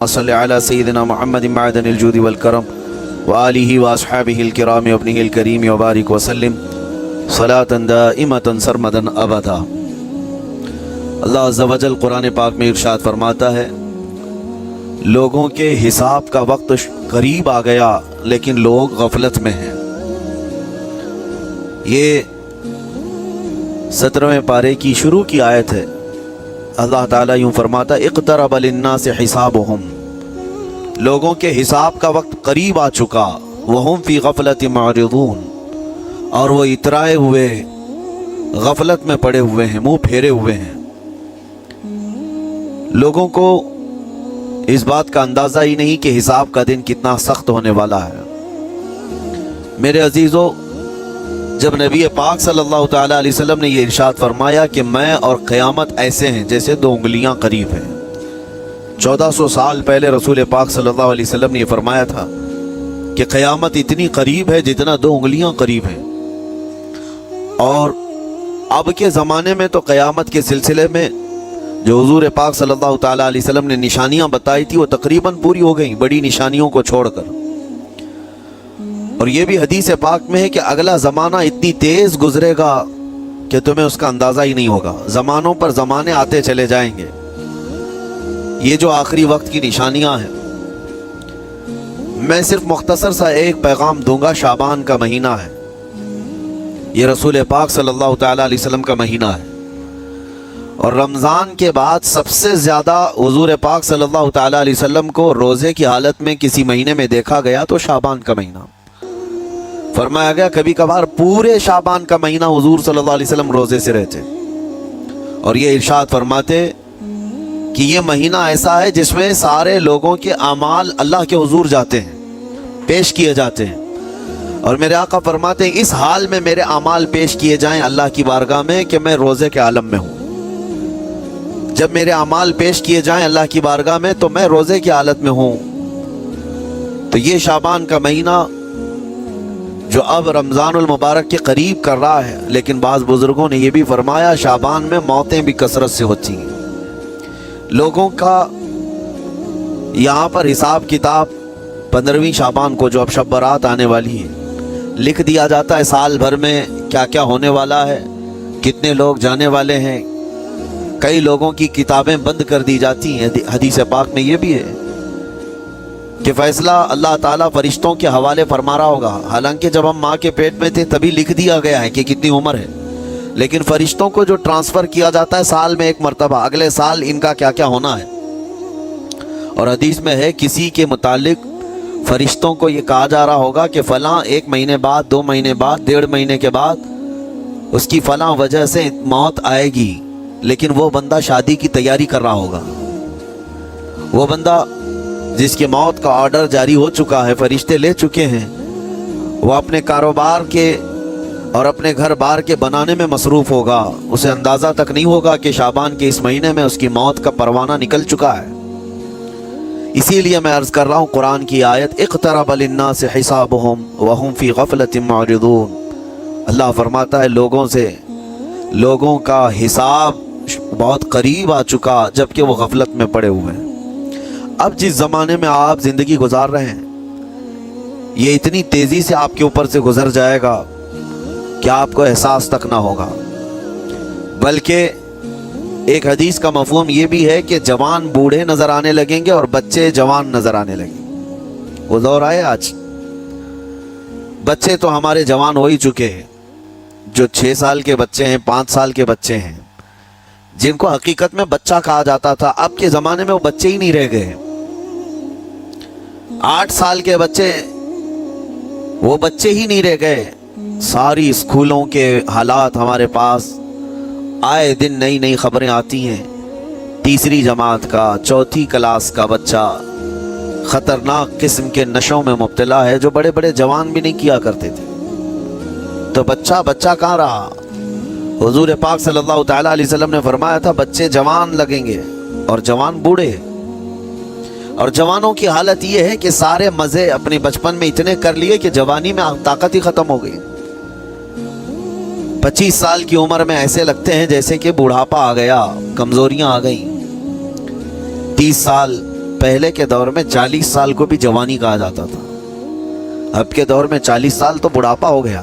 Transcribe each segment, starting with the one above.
صلی علی سیدنا محمد معدن الجود والکرم وآلہ واصحابہ الکرام وابنہ الکریم وبارک وسلم صلاۃ دائمۃ سرمدا ابدا۔ اللہ عز و جل قرآن پاک میں ارشاد فرماتا ہے، لوگوں کے حساب کا وقت قریب آ گیا لیکن لوگ غفلت میں ہیں۔ یہ 17ویں پارے کی شروع کی آیت ہے۔ اللہ تعالیٰ یوں فرماتا ہے، اقترب للناس حسابهم، لوگوں کے حساب کا وقت قریب آ چکا، وہم فی غفلت معرضون، اور وہ اترائے ہوئے غفلت میں پڑے ہوئے ہیں، منہ پھیرے ہوئے ہیں۔ لوگوں کو اس بات کا اندازہ ہی نہیں کہ حساب کا دن کتنا سخت ہونے والا ہے۔ میرے عزیزو، جب نبی پاک صلی اللہ تعالیٰ علیہ وسلم نے یہ ارشاد فرمایا کہ میں اور قیامت ایسے ہیں جیسے 2 انگلیاں قریب ہیں، 1400 سال پہلے رسول پاک صلی اللہ علیہ وسلم نے یہ فرمایا تھا کہ قیامت اتنی قریب ہے جتنا 2 انگلیاں قریب ہیں۔ اور اب کے زمانے میں تو قیامت کے سلسلے میں جو حضور پاک صلی اللہ تعالیٰ علیہ وسلم نے نشانیاں بتائی تھی وہ تقریباً پوری ہو گئیں، بڑی نشانیوں کو چھوڑ کر۔ اور یہ بھی حدیث پاک میں ہے کہ اگلا زمانہ اتنی تیز گزرے گا کہ تمہیں اس کا اندازہ ہی نہیں ہوگا، زمانوں پر زمانے آتے چلے جائیں گے۔ یہ جو آخری وقت کی نشانیاں ہیں، میں صرف مختصر سا ایک پیغام دوں گا۔ شعبان کا مہینہ ہے، یہ رسول پاک صلی اللہ تعالیٰ علیہ وسلم کا مہینہ ہے، اور رمضان کے بعد سب سے زیادہ حضور پاک صلی اللہ تعالیٰ علیہ وسلم کو روزے کی حالت میں کسی مہینے میں دیکھا گیا تو شعبان کا مہینہ فرمایا گیا۔ کبھی کبھار پورے شعبان کا مہینہ حضور صلی اللہ علیہ وسلم روزے سے رہتے، اور یہ ارشاد فرماتے کہ یہ مہینہ ایسا ہے جس میں سارے لوگوں کے اعمال اللہ کے حضور جاتے ہیں، پیش کیے جاتے ہیں، اور میرے آقا فرماتے ہیں اس حال میں میرے اعمال پیش کیے جائیں اللہ کی بارگاہ میں کہ میں روزے کے عالم میں ہوں۔ جب میرے اعمال پیش کیے جائیں اللہ کی بارگاہ میں تو میں روزے کی حالت میں ہوں۔ تو یہ شعبان کا مہینہ جو اب رمضان المبارک کے قریب کر رہا ہے، لیکن بعض بزرگوں نے یہ بھی فرمایا شعبان میں موتیں بھی کثرت سے ہوتی ہیں۔ لوگوں کا یہاں پر حساب کتاب 15ویں شعبان کو جو اب شب برات آنے والی ہے لکھ دیا جاتا ہے، سال بھر میں کیا کیا ہونے والا ہے، کتنے لوگ جانے والے ہیں۔ کئی لوگوں کی کتابیں بند کر دی جاتی ہیں۔ حدیث پاک میں یہ بھی ہے کہ فیصلہ اللہ تعالیٰ فرشتوں کے حوالے فرما رہا ہوگا، حالانکہ جب ہم ماں کے پیٹ میں تھے تبھی لکھ دیا گیا ہے کہ کتنی عمر ہے، لیکن فرشتوں کو جو ٹرانسفر کیا جاتا ہے سال میں ایک مرتبہ، اگلے سال ان کا کیا کیا ہونا ہے۔ اور حدیث میں ہے کسی کے متعلق فرشتوں کو یہ کہا جا رہا ہوگا کہ فلاں 1 مہینے بعد، 2 مہینے بعد، 1.5 مہینے کے بعد اس کی فلاں وجہ سے موت آئے گی، لیکن وہ بندہ شادی کی تیاری کر رہا ہوگا، وہ بندہ جس کی موت کا آرڈر جاری ہو چکا ہے، فرشتے لے چکے ہیں، وہ اپنے کاروبار کے اور اپنے گھر بار کے بنانے میں مصروف ہوگا، اسے اندازہ تک نہیں ہوگا کہ شعبان کے اس مہینے میں اس کی موت کا پروانہ نکل چکا ہے۔ اسی لیے میں عرض کر رہا ہوں قرآن کی آیت، اقترب للناس حسابهم وهم فی غفلت معرضون۔ اللہ فرماتا ہے لوگوں کا حساب بہت قریب آ چکا جبکہ وہ غفلت میں پڑے ہوئے ہیں۔ اب جس زمانے میں آپ زندگی گزار رہے ہیں یہ اتنی تیزی سے آپ کے اوپر سے گزر جائے گا کہ آپ کو احساس تک نہ ہوگا۔ بلکہ ایک حدیث کا مفہوم یہ بھی ہے کہ جوان بوڑھے نظر آنے لگیں گے اور بچے جوان نظر آنے لگیں گے۔ وہ دور آئے آج، بچے تو ہمارے جوان ہو ہی چکے ہیں، جو 6 سال کے بچے ہیں، 5 سال کے بچے ہیں، جن کو حقیقت میں بچہ کہا جاتا تھا، اب کے زمانے میں وہ بچے ہی نہیں رہ گئے۔ 8 سال کے بچے وہ بچے ہی نہیں رہ گئے۔ ساری اسکولوں کے حالات ہمارے پاس آئے دن نئی خبریں آتی ہیں۔ 3ری جماعت کا، 4تھی کلاس کا بچہ خطرناک قسم کے نشوں میں مبتلا ہے جو بڑے بڑے جوان بھی نہیں کیا کرتے تھے۔ تو بچہ کہاں رہا؟ حضور پاک صلی اللہ تعالیٰ علیہ وسلم نے فرمایا تھا بچے جوان لگیں گے اور جوان بوڑھے، اور جوانوں کی حالت یہ ہے کہ سارے مزے اپنے بچپن میں اتنے کر لیے کہ جوانی میں طاقت ہی ختم ہو گئی۔ 25 سال کی عمر میں ایسے لگتے ہیں جیسے کہ بڑھاپا آ گیا، کمزوریاں آ گئیں۔ 30 سال پہلے کے دور میں 40 سال کو بھی جوانی کہا جاتا تھا، اب کے دور میں 40 سال تو بڑھاپا ہو گیا۔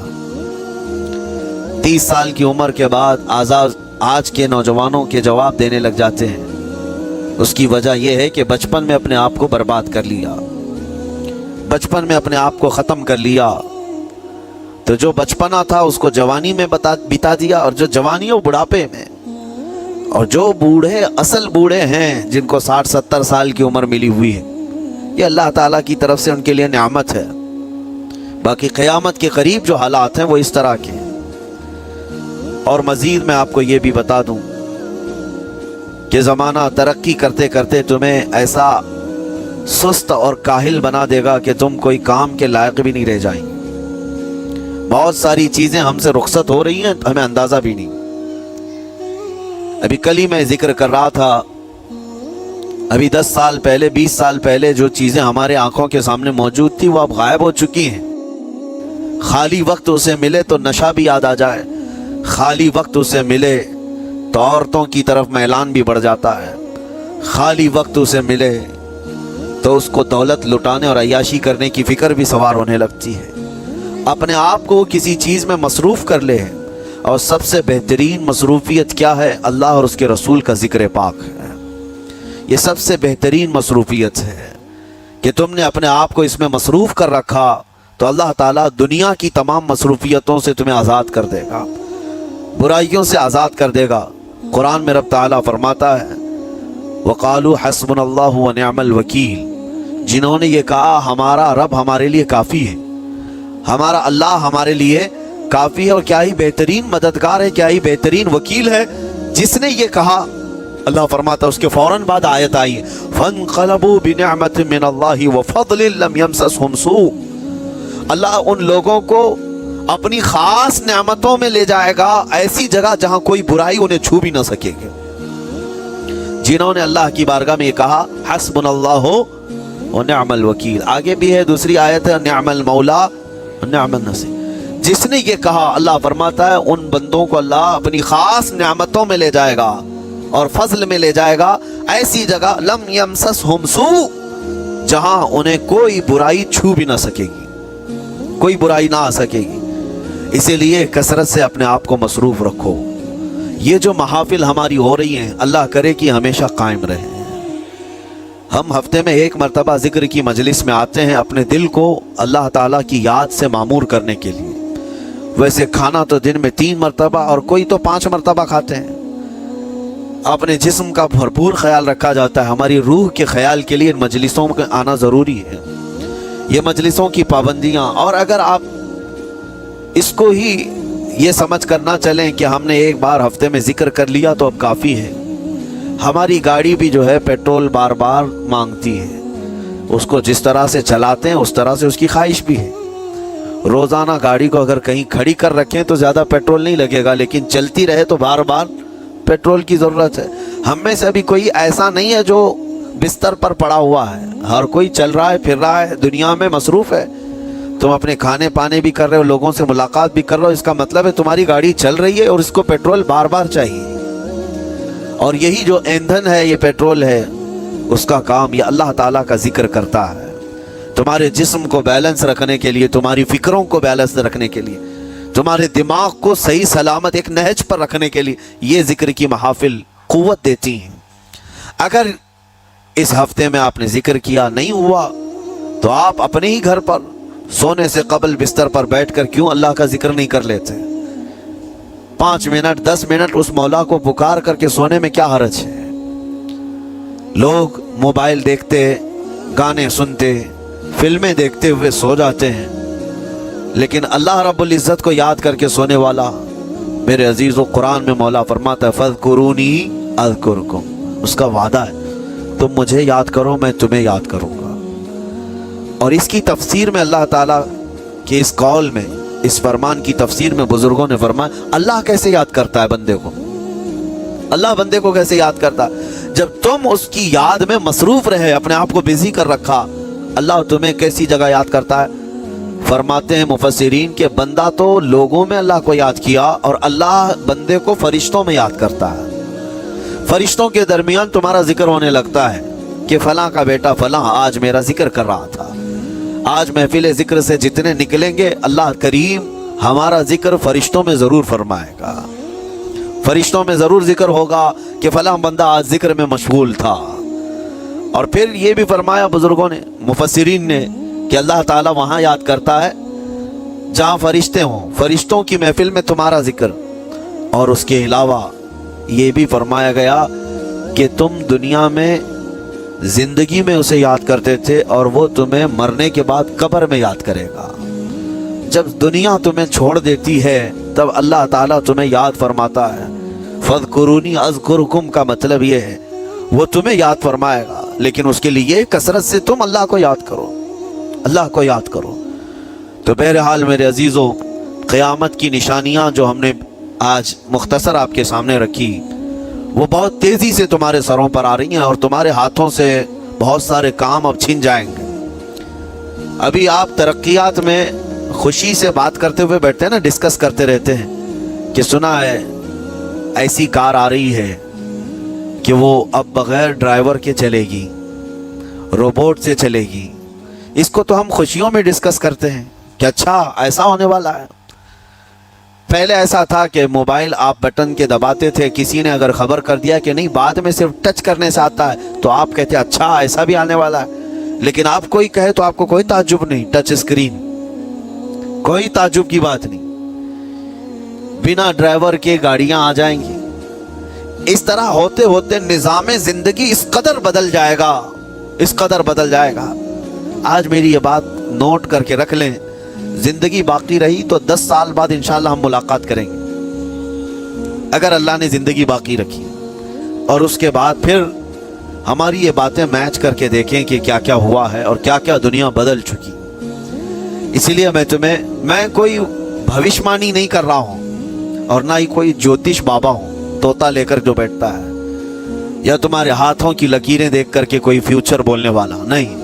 30 سال کی عمر کے بعد آج کے نوجوانوں کے جواب دینے لگ جاتے ہیں۔ اس کی وجہ یہ ہے کہ بچپن میں اپنے آپ کو برباد کر لیا، بچپن میں اپنے آپ کو ختم کر لیا۔ تو جو بچپنا تھا اس کو جوانی میں بتا دیا، اور جو جوانی وہ بڑھاپے میں، اور جو بوڑھے اصل بوڑھے ہیں جن کو 60-70 سال کی عمر ملی ہوئی ہے، یہ اللہ تعالیٰ کی طرف سے ان کے لیے نعمت ہے۔ باقی قیامت کے قریب جو حالات ہیں وہ اس طرح کے ہیں۔ اور مزید میں آپ کو یہ بھی بتا دوں کہ زمانہ ترقی کرتے کرتے تمہیں ایسا سست اور کاہل بنا دے گا کہ تم کوئی کام کے لائق بھی نہیں رہ جائیں۔ بہت ساری چیزیں ہم سے رخصت ہو رہی ہیں، ہمیں اندازہ بھی نہیں۔ ابھی کل ہی میں ذکر کر رہا تھا، ابھی 10 سال پہلے 20 سال پہلے جو چیزیں ہمارے آنکھوں کے سامنے موجود تھی وہ اب غائب ہو چکی ہیں۔ خالی وقت اسے ملے تو نشہ بھی یاد آ جائے، خالی وقت اسے ملے تو عورتوں کی طرف میلان بھی بڑھ جاتا ہے، خالی وقت اسے ملے تو اس کو دولت لٹانے اور عیاشی کرنے کی فکر بھی سوار ہونے لگتی ہے۔ اپنے آپ کو کسی چیز میں مصروف کر لے، اور سب سے بہترین مصروفیت کیا ہے؟ اللہ اور اس کے رسول کا ذکر پاک ہے۔ یہ سب سے بہترین مصروفیت ہے کہ تم نے اپنے آپ کو اس میں مصروف کر رکھا تو اللہ تعالیٰ دنیا کی تمام مصروفیتوں سے تمہیں آزاد کر دے گا، برائیوں سے آزاد کر دے گا۔ قرآن میں رب تعالیٰ فرماتا ہے وَقَالُوا حَسْبُنَا اللَّهُ وَنِعْمَ الْوَكِيلُ، جنہوں نے یہ کہا ہمارا رب ہمارے لیے کافی ہے، ہمارا اللہ ہمارے لیے کافی ہے، اور کیا ہی بہترین مددگار ہے، کیا ہی بہترین وکیل ہے جس نے یہ کہا۔ اللہ فرماتا ہے اس کے فوراً بعد آیت آئی فَانْقَلَبُوا بِنِعْمَةٍ مِّنَ اللَّهِ وَفَضْلٍ لَمْ يَمْسَسْهُمْ سُوءٌ، اللہ ان لوگوں کو اپنی خاص نعمتوں میں لے جائے گا، ایسی جگہ جہاں کوئی برائی انہیں چھو بھی نہ سکے گی۔ جنہوں نے اللہ کی بارگاہ میں یہ کہا حسبنا اللہ ونعم الوکیل، آگے بھی ہے دوسری آیت ہے نعم المولا ونعم النصیر، جس نے یہ کہا اللہ فرماتا ہے ان بندوں کو اللہ اپنی خاص نعمتوں میں لے جائے گا اور فضل میں لے جائے گا، ایسی جگہ لم یمسسہم سوء، جہاں انہیں کوئی برائی چھو بھی نہ سکے گی، کوئی برائی نہ آ سکے گی۔ اسی لیے کثرت سے اپنے آپ کو مصروف رکھو۔ یہ جو محافل ہماری ہو رہی ہیں اللہ کرے کہ ہمیشہ قائم رہیں۔ ہم ہفتے میں 1 مرتبہ ذکر کی مجلس میں آتے ہیں اپنے دل کو اللہ تعالیٰ کی یاد سے معمور کرنے کے لیے۔ ویسے کھانا تو دن میں 3 مرتبہ اور کوئی تو 5 مرتبہ کھاتے ہیں۔ اپنے جسم کا بھرپور خیال رکھا جاتا ہے، ہماری روح کے خیال کے لیے مجلسوں میں آنا ضروری ہے۔ یہ مجلسوں کی پابندیاں، اور اگر آپ اس کو ہی یہ سمجھ کر نہ چلیں کہ ہم نے ایک بار ہفتے میں ذکر کر لیا تو اب کافی ہے۔ ہماری گاڑی بھی جو ہے پیٹرول بار بار مانگتی ہے، اس کو جس طرح سے چلاتے ہیں اس طرح سے اس کی خواہش بھی ہے۔ روزانہ گاڑی کو اگر کہیں کھڑی کر رکھیں تو زیادہ پیٹرول نہیں لگے گا، لیکن چلتی رہے تو بار بار پیٹرول کی ضرورت ہے۔ ہم میں سے ابھی کوئی ایسا نہیں ہے جو بستر پر پڑا ہوا ہے، ہر کوئی چل رہا ہے، پھر رہا ہے، دنیا میں مصروف ہے۔ تم اپنے کھانے پانے بھی کر رہے ہو، لوگوں سے ملاقات بھی کر رہے ہو، اس کا مطلب ہے تمہاری گاڑی چل رہی ہے اور اس کو پیٹرول بار بار چاہیے۔ اور یہی جو ایندھن ہے، یہ پیٹرول ہے، اس کا کام یہ اللہ تعالیٰ کا ذکر کرتا ہے۔ تمہارے جسم کو بیلنس رکھنے کے لیے، تمہاری فکروں کو بیلنس رکھنے کے لیے، تمہارے دماغ کو صحیح سلامت ایک نہج پر رکھنے کے لیے یہ ذکر کی محافل قوت دیتی ہیں۔ اگر اس ہفتے میں آپ نے ذکر کیا نہیں ہوا تو آپ اپنے ہی گھر پر سونے سے قبل بستر پر بیٹھ کر کیوں اللہ کا ذکر نہیں کر لیتے؟ 5 منٹ 10 منٹ اس مولا کو پکار کر کے سونے میں کیا حرج ہے؟ لوگ موبائل دیکھتے، گانے سنتے، فلمیں دیکھتے ہوئے سو جاتے ہیں، لیکن اللہ رب العزت کو یاد کر کے سونے والا، میرے عزیزو، قرآن میں مولا فرماتا ہے فَاذْكُرُونِي أَذْكُرْكُمْ، اس کا وعدہ ہے تم مجھے یاد کرو میں تمہیں یاد کروں گا۔ اور اس کی تفسیر میں اللہ تعالیٰ کے اس قول میں، اس فرمان کی تفسیر میں بزرگوں نے فرمایا اللہ کیسے یاد کرتا ہے بندے کو؟ اللہ بندے کو کیسے یاد کرتا ہے؟ جب تم اس کی یاد میں مصروف رہے، اپنے آپ کو بزی کر رکھا، اللہ تمہیں کیسی جگہ یاد کرتا ہے؟ فرماتے ہیں مفسرین کہ بندہ تو لوگوں میں اللہ کو یاد کیا، اور اللہ بندے کو فرشتوں میں یاد کرتا ہے۔ فرشتوں کے درمیان تمہارا ذکر ہونے لگتا ہے، کہ فلاں کا بیٹا فلاں آج میرا ذکر کر رہا تھا. آج محفل ذکر سے جتنے نکلیں گے اللہ کریم ہمارا ذکر فرشتوں میں ضرور فرمائے گا. فرشتوں میں ضرور ذکر ہوگا کہ فلاں بندہ آج ذکر میں مشغول تھا. اور پھر یہ بھی فرمایا بزرگوں نے, مفسرین نے, کہ اللہ تعالیٰ وہاں یاد کرتا ہے جہاں فرشتے ہوں, فرشتوں کی محفل میں تمہارا ذکر. اور اس کے علاوہ یہ بھی فرمایا گیا کہ تم دنیا میں زندگی میں اسے یاد کرتے تھے اور وہ تمہیں مرنے کے بعد قبر میں یاد کرے گا. جب دنیا تمہیں چھوڑ دیتی ہے تب اللہ تعالیٰ تمہیں یاد فرماتا ہے. فَاذْكُرُونِي أَذْكُرْكُمْ کا مطلب یہ ہے وہ تمہیں یاد فرمائے گا, لیکن اس کے لیے کثرت سے تم اللہ کو یاد کرو, اللہ کو یاد کرو. تو بہرحال میرے عزیزوں, قیامت کی نشانیاں جو ہم نے آج مختصر آپ کے سامنے رکھی وہ بہت تیزی سے تمہارے سروں پر آ رہی ہیں اور تمہارے ہاتھوں سے بہت سارے کام اب چھن جائیں گے. ابھی آپ ترقیات میں خوشی سے بات کرتے ہوئے بیٹھتے ہیں نا, ڈسکس کرتے رہتے ہیں کہ سنا ہے ایسی کار آ رہی ہے کہ وہ اب بغیر ڈرائیور کے چلے گی, روبوٹ سے چلے گی. اس کو تو ہم خوشیوں میں ڈسکس کرتے ہیں کہ اچھا ایسا ہونے والا ہے. پہلے ایسا تھا کہ موبائل آپ بٹن کے دباتے تھے, کسی نے اگر خبر کر دیا کہ نہیں بعد میں صرف ٹچ کرنے سے آتا ہے تو آپ کہتے ہیں اچھا ایسا بھی آنے والا ہے. لیکن آپ کوئی کہے تو آپ کو کوئی تعجب نہیں, ٹچ اسکرین, کوئی تعجب کی بات نہیں. بنا ڈرائیور کے گاڑیاں آ جائیں گی. اس طرح ہوتے ہوتے نظام زندگی اس قدر بدل جائے گا, اس قدر بدل جائے گا. آج میری یہ بات نوٹ کر کے رکھ لیں, زندگی باقی رہی تو 10 سال بعد انشاءاللہ ہم ملاقات کریں گے اگر اللہ نے زندگی باقی رکھی. اور اس کے بعد پھر ہماری یہ باتیں میچ کر کے دیکھیں کہ کیا کیا ہوا ہے اور کیا کیا دنیا بدل چکی. اسی لیے میں کوئی بھوشمانی نہیں کر رہا ہوں اور نہ ہی کوئی جوتش بابا ہوں, طوطا لے کر جو بیٹھتا ہے, یا تمہارے ہاتھوں کی لکیریں دیکھ کر کے کوئی فیوچر بولنے والا نہیں.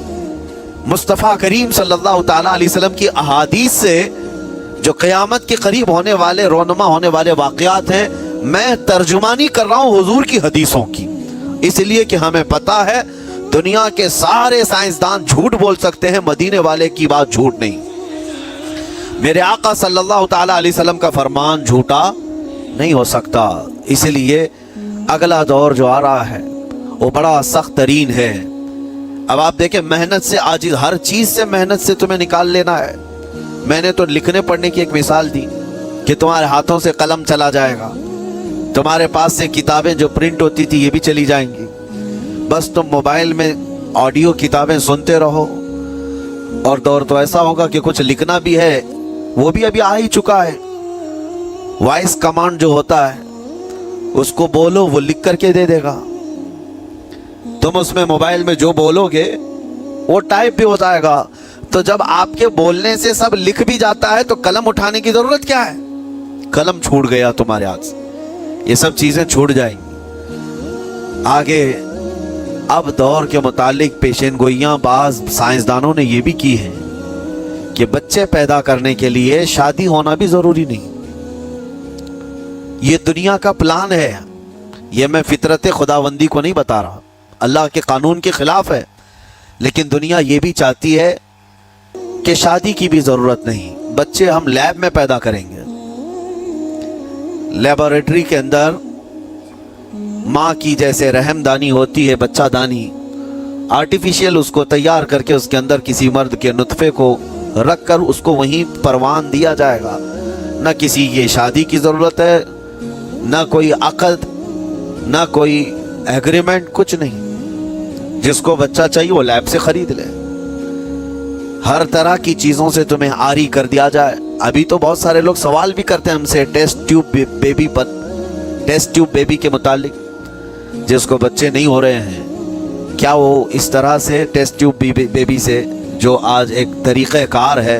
مصطفیٰ کریم صلی اللہ تعالیٰ علیہ وسلم کی احادیث سے جو قیامت کے قریب ہونے والے رونما ہونے والے واقعات ہیں, میں ترجمانی کر رہا ہوں حضور کی حدیثوں کی. اس لیے کہ ہمیں پتا ہے دنیا کے سارے سائنسدان جھوٹ بول سکتے ہیں, مدینے والے کی بات جھوٹ نہیں. میرے آقا صلی اللہ تعالیٰ علیہ وسلم کا فرمان جھوٹا نہیں ہو سکتا. اس لیے اگلا دور جو آ رہا ہے وہ بڑا سخت ترین ہے. اب آپ دیکھیں, محنت سے عاجز, ہر چیز سے محنت سے تمہیں نکال لینا ہے. میں نے تو لکھنے پڑھنے کی ایک مثال دی کہ تمہارے ہاتھوں سے قلم چلا جائے گا, تمہارے پاس سے کتابیں جو پرنٹ ہوتی تھی یہ بھی چلی جائیں گی. بس تم موبائل میں آڈیو کتابیں سنتے رہو. اور دور تو ایسا ہوگا کہ کچھ لکھنا بھی ہے وہ بھی ابھی آ ہی چکا ہے. وائس کمانڈ جو ہوتا ہے اس کو بولو وہ لکھ کر کے دے دے گا. تم اس میں موبائل میں جو بولو گے وہ ٹائپ بھی ہو جائے گا. تو جب آپ کے بولنے سے سب لکھ بھی جاتا ہے تو قلم اٹھانے کی ضرورت کیا ہے؟ قلم چھوٹ گیا تمہارے ہاتھ سے, یہ سب چیزیں چھوٹ جائیں گی آگے. اب دور کے متعلق پیشین گوئیاں بعض سائنسدانوں نے یہ بھی کی ہیں کہ بچے پیدا کرنے کے لیے شادی ہونا بھی ضروری نہیں. یہ دنیا کا پلان ہے, یہ میں فطرت خداوندی کو نہیں بتا رہا, اللہ کے قانون کے خلاف ہے. لیکن دنیا یہ بھی چاہتی ہے کہ شادی کی بھی ضرورت نہیں, بچے ہم لیب میں پیدا کریں گے. لیبارٹری کے اندر ماں کی جیسے رحم دانی ہوتی ہے, بچہ دانی, آرٹیفیشیل اس کو تیار کر کے اس کے اندر کسی مرد کے نطفے کو رکھ کر اس کو وہیں پروان دیا جائے گا. نہ کسی یہ شادی کی ضرورت ہے, نہ کوئی عقد, نہ کوئی ایگریمنٹ, کچھ نہیں. جس کو بچہ چاہیے وہ لیب سے خرید لے. ہر طرح کی چیزوں سے تمہیں آری کر دیا جائے. ابھی تو بہت سارے لوگ سوال بھی کرتے ہیں ہم سے ٹیسٹ ٹیوب بیبی کے متعلق, جس کو بچے نہیں ہو رہے ہیں, کیا وہ اس طرح سے ٹیسٹ ٹیوب بیبی سے جو آج ایک طریقہ کار ہے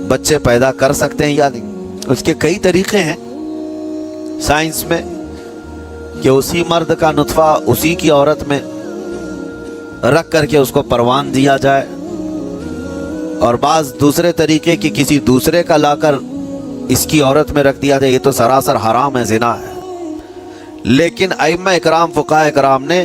بچے پیدا کر سکتے ہیں یا نہیں؟ اس کے کئی طریقے ہیں سائنس میں کہ اسی مرد کا نطفہ اسی کی عورت میں رکھ کر کے اس کو پروان دیا جائے, اور بعض دوسرے طریقے کی کسی دوسرے کا لا کر اس کی عورت میں رکھ دیا جائے. یہ تو سراسر حرام ہے, زنا ہے. لیکن ائمہ اکرام فقہاء اکرام نے